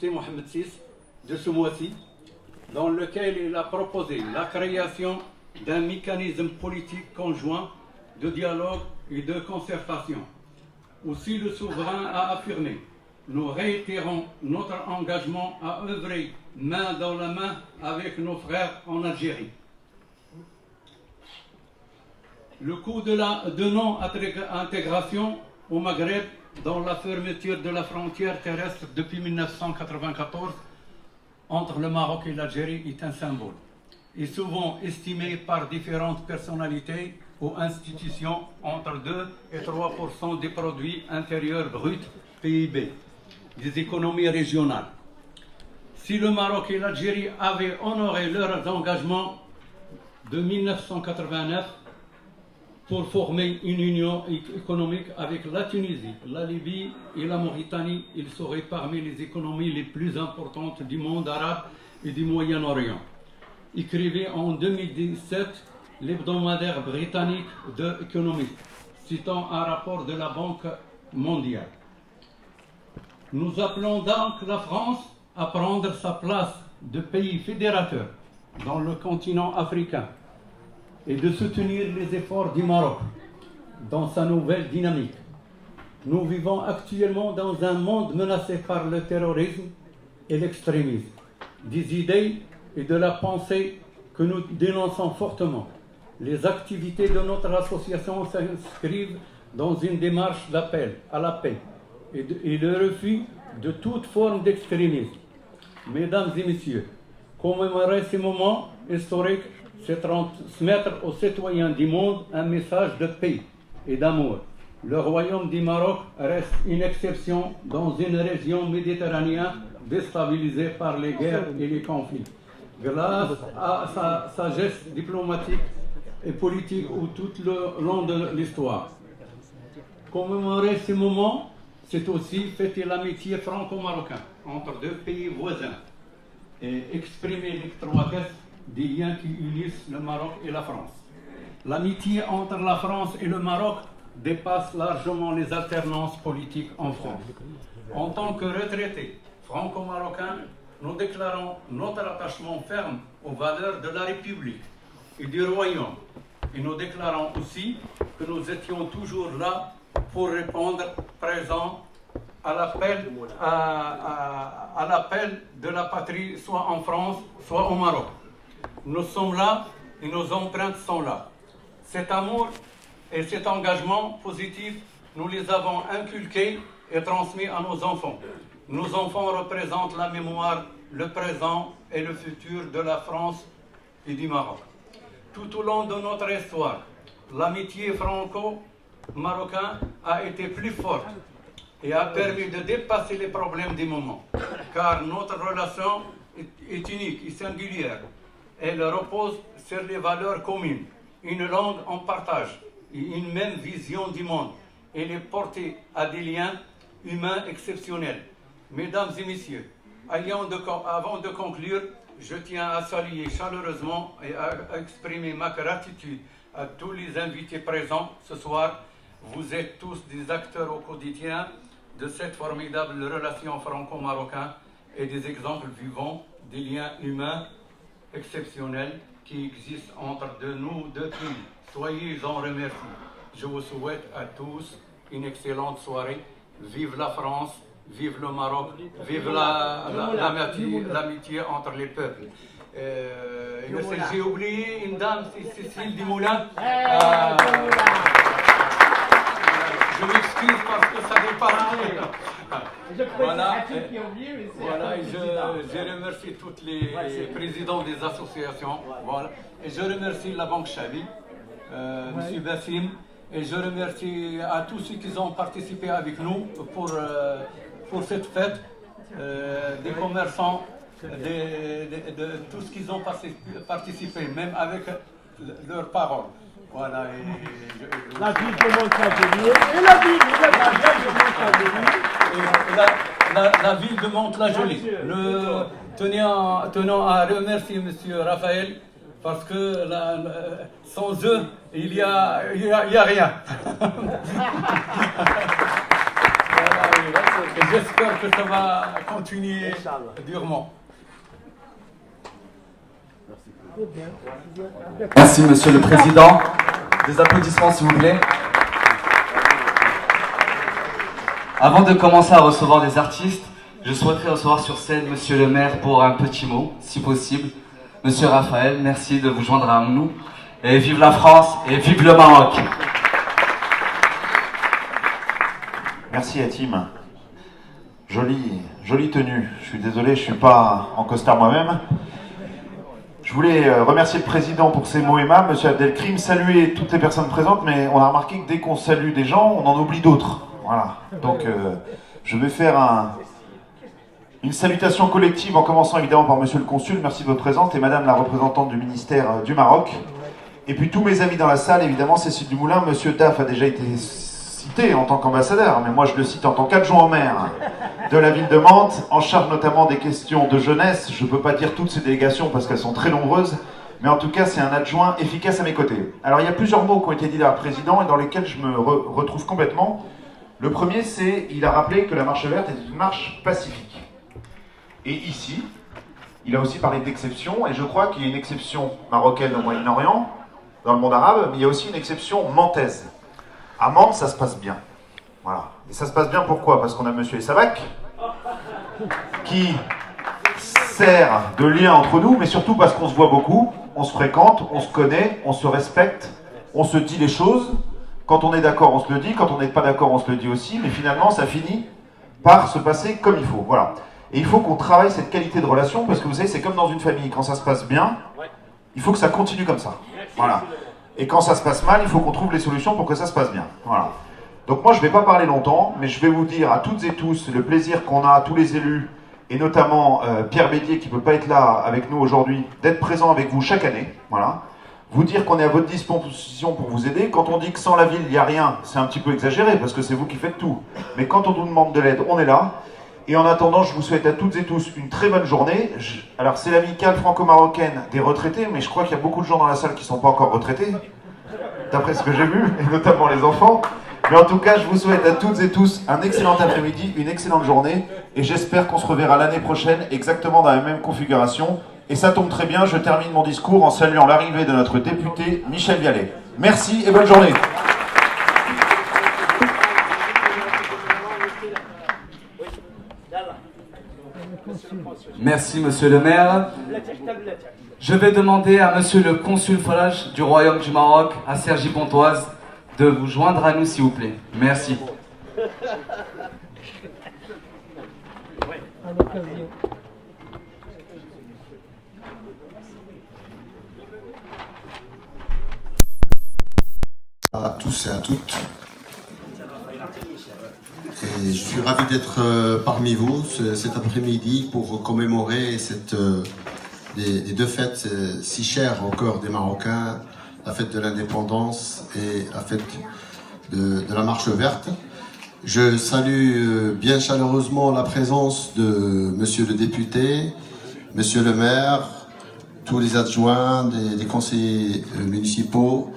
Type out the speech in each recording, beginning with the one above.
Mohamed VI de ce mois-ci, dans lequel il a proposé la création d'un mécanisme politique conjoint de dialogue et de concertation. Aussi, le souverain a affirmé: nous réitérons notre engagement à œuvrer main dans la main avec nos frères en Algérie. Le coût de non-intégration au Maghreb dans la fermeture de la frontière terrestre depuis 1994 entre le Maroc et l'Algérie est un symbole, et souvent estimé par différentes personnalités ou institutions entre 2 et 3% des produits intérieurs bruts PIB des économies régionales. Si le Maroc et l'Algérie avaient honoré leurs engagements de 1989 pour former une union économique avec la Tunisie, la Libye et la Mauritanie, ils seraient parmi les économies les plus importantes du monde arabe et du Moyen-Orient. Écrivait en 2017 l'hebdomadaire britannique de Economist, citant un rapport de la Banque mondiale. Nous appelons donc la France à prendre sa place de pays fédérateur dans le continent africain et de soutenir les efforts du Maroc dans sa nouvelle dynamique. Nous vivons actuellement dans un monde menacé par le terrorisme et l'extrémisme, des idées et de la pensée que nous dénonçons fortement. Les activités de notre association s'inscrivent dans une démarche d'appel à la paix et le refus de toute forme d'extrémisme. Mesdames et messieurs, commémorer ces moments historiques, c'est transmettre aux citoyens du monde un message de paix et d'amour. Le royaume du Maroc reste une exception dans une région méditerranéenne déstabilisée par les guerres et les conflits. Grâce à sa sagesse diplomatique et politique tout le long de l'histoire. Commémorer ces moments, c'est aussi fêter l'amitié franco-marocaine entre deux pays voisins et exprimer l'étroitesse des liens qui unissent le Maroc et la France. L'amitié entre la France et le Maroc dépasse largement les alternances politiques en France. En tant que retraités franco-marocains, nous déclarons notre attachement ferme aux valeurs de la République et du Royaume. Et nous déclarons aussi que nous étions toujours là pour répondre présent à l'appel de la patrie, soit en France, soit au Maroc. Nous sommes là et nos empreintes sont là. Cet amour et cet engagement positif, nous les avons inculqués et transmis à nos enfants. Nos enfants représentent la mémoire, le présent et le futur de la France et du Maroc. Tout au long de notre histoire, l'amitié franco-marocaine a été plus forte et a permis de dépasser les problèmes du moment, car notre relation est unique et singulière. Elle repose sur les valeurs communes, une langue en partage et une même vision du monde. Elle est portée à des liens humains exceptionnels. Mesdames et messieurs, avant de conclure, je tiens à saluer chaleureusement et à exprimer ma gratitude à tous les invités présents ce soir. Vous êtes tous des acteurs au quotidien de cette formidable relation franco-marocaine et des exemples vivants des liens humains exceptionnels qui existent entre nous deux pays. Soyez-en remerciés. Je vous souhaite à tous une excellente soirée. Vive la France, vive le Maroc, vive l'amitié entre les peuples. J'ai oublié une dame, c'est Cécile Dumoulin. Je m'excuse parce que ça n'est pas voilà, je remercie tous les présidents des associations. Voilà. Et je remercie la Banque Chabi, M. Bassim, et je remercie à tous ceux qui ont participé avec nous pour cette fête, des commerçants, de tout ce qu'ils ont participé, même avec leurs paroles. Voilà, la ville demande la venue et la ville la ville de Mantes-la-Jolie. Tenons à remercier M. Raphaël parce que sans eux, il y a rien. Voilà, Et j'espère que ça va continuer durement. Merci, Monsieur le Président. Des applaudissements, s'il vous plaît. Avant de commencer à recevoir des artistes, je souhaiterais recevoir sur scène Monsieur le maire pour un petit mot, si possible. Monsieur Raphaël, merci de vous joindre à nous. Et vive la France et vive le Maroc. Merci Hatim. Jolie tenue. Je suis désolé, je ne suis pas en costard moi-même. Je voulais remercier le président pour ses mots aimables, Monsieur Abdelkrim, saluer toutes les personnes présentes, mais on a remarqué que dès qu'on salue des gens, on en oublie d'autres. Voilà. Donc je vais faire une salutation collective en commençant évidemment par Monsieur le Consul, merci de votre présence, et Madame la représentante du ministère du Maroc. Et puis tous mes amis dans la salle, évidemment, Cécile Dumoulin, Monsieur Daf a déjà été cité en tant qu'ambassadeur, mais moi je le cite en tant qu'adjoint au maire de la ville de Mantes, en charge notamment des questions de jeunesse. Je ne peux pas dire toutes ces délégations parce qu'elles sont très nombreuses, mais en tout cas c'est un adjoint efficace à mes côtés. Alors il y a plusieurs mots qui ont été dits par le président et dans lesquels je me retrouve complètement. Le premier, c'est, il a rappelé que la marche verte est une marche pacifique. Et ici, il a aussi parlé d'exception, et je crois qu'il y a une exception marocaine au Moyen-Orient, dans le monde arabe, mais il y a aussi une exception mantaise. À Mantes, ça se passe bien. Voilà. Et ça se passe bien pourquoi? Parce qu'on a Monsieur Essabac, qui sert de lien entre nous, mais surtout parce qu'on se voit beaucoup, on se fréquente, on se connaît, on se respecte, on se dit les choses. Quand on est d'accord, on se le dit. Quand on n'est pas d'accord, on se le dit aussi. Mais finalement, ça finit par se passer comme il faut. Voilà. Et il faut qu'on travaille cette qualité de relation, parce que vous savez, c'est comme dans une famille. Quand ça se passe bien, il faut que ça continue comme ça. Voilà. Et quand ça se passe mal, il faut qu'on trouve les solutions pour que ça se passe bien. Voilà. Donc moi, je ne vais pas parler longtemps, mais je vais vous dire à toutes et tous le plaisir qu'on a, tous les élus, et notamment Pierre Bédier, qui ne peut pas être là avec nous aujourd'hui, d'être présent avec vous chaque année. Voilà. Vous dire qu'on est à votre disposition pour vous aider. Quand on dit que sans la ville, il n'y a rien, c'est un petit peu exagéré, parce que c'est vous qui faites tout. Mais quand on nous demande de l'aide, on est là. Et en attendant, je vous souhaite à toutes et tous une très bonne journée. Alors, c'est l'amicale franco-marocaine des retraités, mais je crois qu'il y a beaucoup de gens dans la salle qui ne sont pas encore retraités, d'après ce que j'ai vu, et notamment les enfants. Mais en tout cas, je vous souhaite à toutes et tous un excellent après-midi, une excellente journée, et j'espère qu'on se reverra l'année prochaine, exactement dans la même configuration. Et ça tombe très bien, je termine mon discours en saluant l'arrivée de notre député Michel Vialet. Merci et bonne journée. Merci, Monsieur le maire. Je vais demander à Monsieur le consul Farage du Royaume du Maroc, à Cergy-Pontoise, de vous joindre à nous, s'il vous plaît. Merci. À tous et à toutes. Et je suis ravi d'être parmi vous cet après-midi pour commémorer les deux fêtes si chères au cœur des Marocains, la fête de l'indépendance et la fête de la marche verte. Je salue bien chaleureusement la présence de Monsieur le député, Monsieur le maire, tous les adjoints, des conseillers municipaux.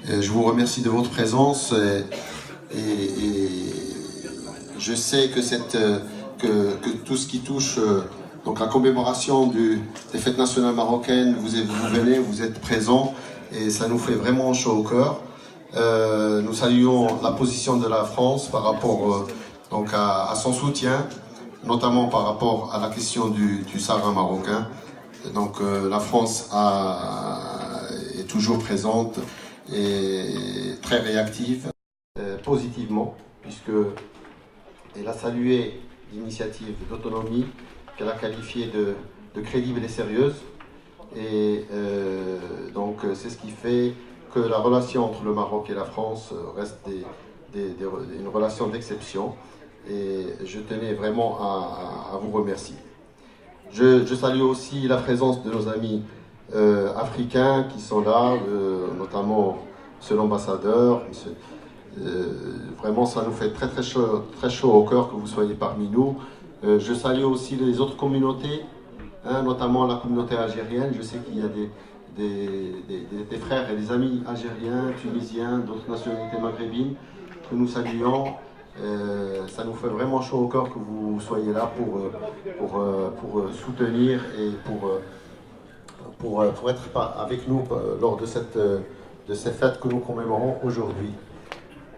Je vous remercie de votre présence et je sais que tout ce qui touche donc la commémoration des fêtes nationales marocaines, vous venez, vous êtes présents et ça nous fait vraiment chaud au cœur. Nous saluons la position de la France par rapport donc à son soutien, notamment par rapport à la question du Sahara marocain. Donc la France est toujours présente et très réactive positivement, puisque elle a salué l'initiative d'autonomie qu'elle a qualifiée de crédible et sérieuse. Et donc c'est ce qui fait que la relation entre le Maroc et la France reste une relation d'exception. Et je tenais vraiment à vous remercier. Je salue aussi la présence de nos amis africains qui sont là, notamment M. l'ambassadeur. Vraiment, ça nous fait très chaud au cœur que vous soyez parmi nous. Je salue aussi les autres communautés, notamment la communauté algérienne. Je sais qu'il y a des frères et des amis algériens, tunisiens, d'autres nationalités maghrébines que nous saluons. Ça nous fait vraiment chaud au cœur que vous soyez là pour soutenir et pour être avec nous lors de ces fêtes que nous commémorons aujourd'hui.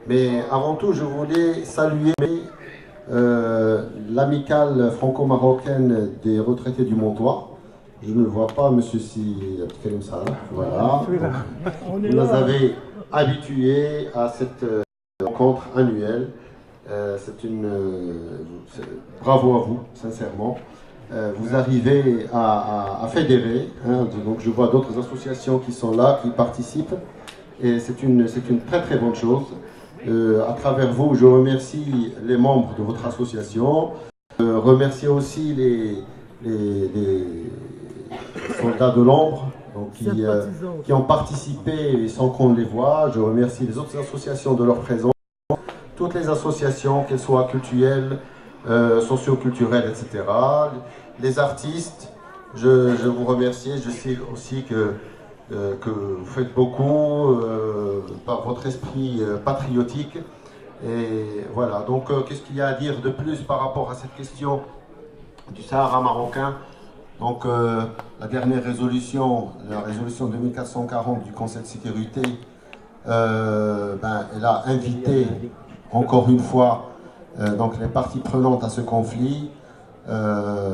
Mais avant tout, je voulais saluer l'amicale franco-marocaine des retraités du Montois. Je ne le vois pas, monsieur Abdelkarim Salah. Voilà. Vous nous avez habitués à cette rencontre annuelle. Bravo à vous, sincèrement. Vous arrivez à fédérer. Hein, donc je vois d'autres associations qui sont là, qui participent. Et c'est une très très bonne chose. À travers vous, je remercie les membres de votre association. Remercier aussi les soldats de l'ombre qui ont participé sans qu'on les voie. Je remercie les autres associations de leur présence. Toutes les associations, qu'elles soient culturelles, socio-culturelles, etc. Les artistes, je vous remercie. Je sais aussi que vous faites beaucoup par votre esprit patriotique. Et voilà, donc qu'est-ce qu'il y a à dire de plus par rapport à cette question du Sahara marocain? Donc la dernière résolution, la résolution 2440 du Conseil de sécurité, elle a invité encore une fois donc les parties prenantes à ce conflit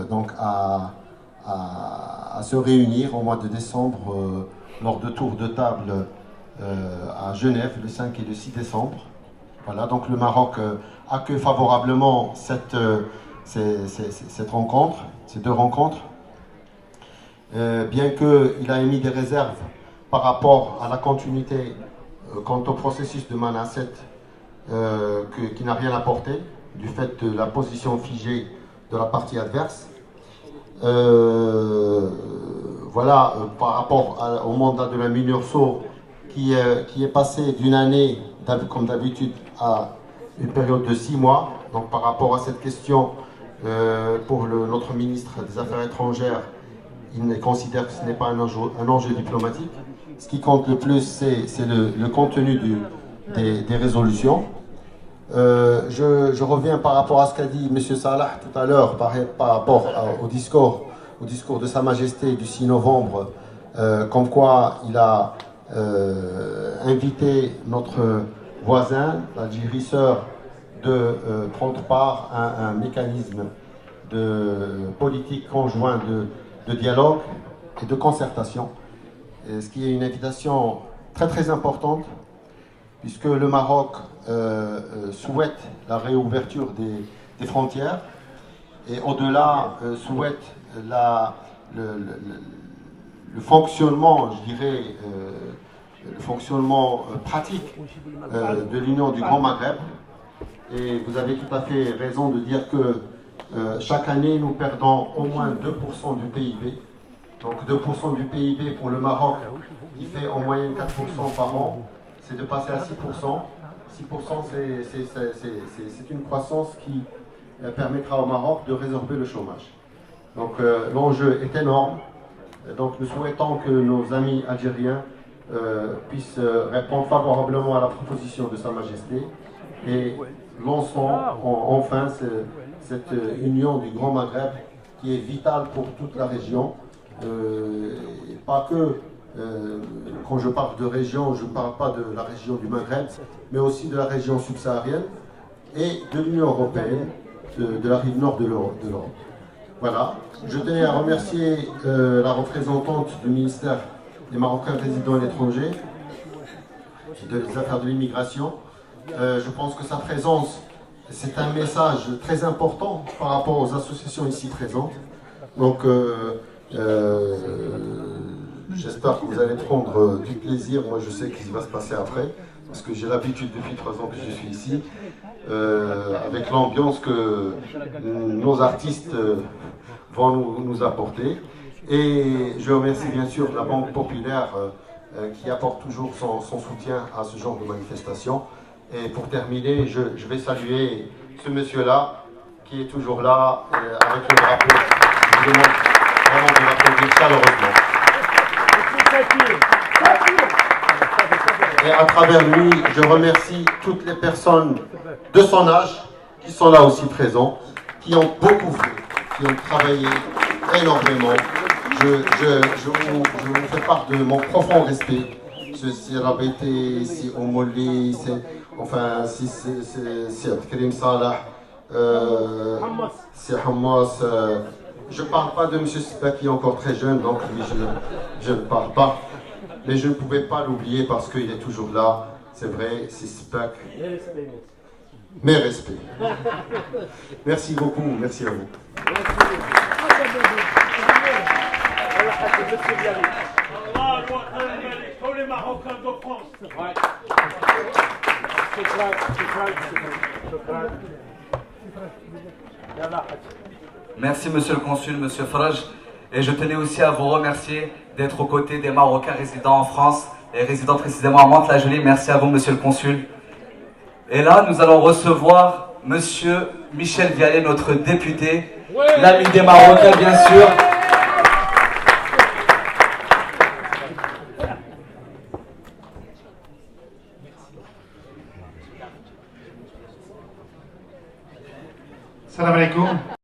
donc à se réunir au mois de décembre lors de tours de table à Genève le 5 et le 6 décembre. Voilà, donc le Maroc accueille favorablement cette rencontre, ces deux rencontres. Bien qu'il a émis des réserves par rapport à la continuité quant au processus de Manasset, qui n'a rien apporté du fait de la position figée de la partie adverse. Voilà, par rapport au mandat de la MINURSO qui est passé d'une année, comme d'habitude, à une période de 6 mois. Donc par rapport à cette question, pour notre ministre des Affaires étrangères, il considère que ce n'est pas un enjeu diplomatique. Ce qui compte le plus, c'est le contenu des résolutions. Je reviens par rapport à ce qu'a dit M. Salah tout à l'heure, par rapport au discours de Sa Majesté du 6 novembre, comme quoi il a invité notre voisin, l'Algérie sœur, de prendre part à un mécanisme de politique conjoint de dialogue et de concertation, ce qui est une invitation très très importante, puisque le Maroc souhaite la réouverture des frontières et au-delà souhaite le fonctionnement, je dirais, le fonctionnement pratique de l'Union du Grand Maghreb. Et vous avez tout à fait raison de dire que chaque année, nous perdons au moins 2% du PIB. Donc 2% du PIB pour le Maroc, qui fait en moyenne 4% par an, c'est de passer à 6%. 6%, c'est une croissance qui permettra au Maroc de résorber le chômage. Donc l'enjeu est énorme. Donc nous souhaitons que nos amis algériens puissent répondre favorablement à la proposition de Sa Majesté et lançons enfin cette union du Grand Maghreb qui est vitale pour toute la région. Pas que, quand je parle de région, je ne parle pas de la région du Maghreb, mais aussi de la région subsaharienne et de l'Union européenne, de la rive nord de l'Europe. Voilà. Je tenais à remercier la représentante du ministère des Marocains résidant à l'étranger, des affaires de l'immigration. Je pense que sa présence, c'est un message très important par rapport aux associations ici présentes. Donc, j'espère que vous allez prendre du plaisir. Moi, je sais qu'il va se passer après, parce que j'ai l'habitude depuis 3 ans que je suis ici, avec l'ambiance que nos artistes vont nous apporter. Et je remercie bien sûr la Banque Populaire qui apporte toujours son soutien à ce genre de manifestation. Et pour terminer, je vais saluer ce monsieur-là qui est toujours là avec le drapeau. Je vous demande vraiment de l'applaudir chaleureusement. Et à travers lui, je remercie toutes les personnes de de son âge, qui sont là aussi présents, qui ont beaucoup fait, qui ont travaillé énormément. Je vous fais part de mon profond respect. Si Rabité, si Omoli, enfin, si c'est Karim Salah, si Hamas. Je ne parle pas de M. Spak qui est encore très jeune, donc lui, je ne parle pas. Mais je ne pouvais pas l'oublier parce qu'il est toujours là. C'est vrai, c'est Spak. Mes respects. Merci beaucoup, merci à vous. Tous les Marocains de France. Merci Monsieur le Consul, Monsieur Fraj. Et je tenais aussi à vous remercier d'être aux côtés des Marocains résidant en France et résidant précisément à Mantes-la-Jolie. Merci à vous Monsieur le Consul. Et là, nous allons recevoir Monsieur Michel Vialet, notre député, l'ami des Marocains bien sûr. Salam alaikum.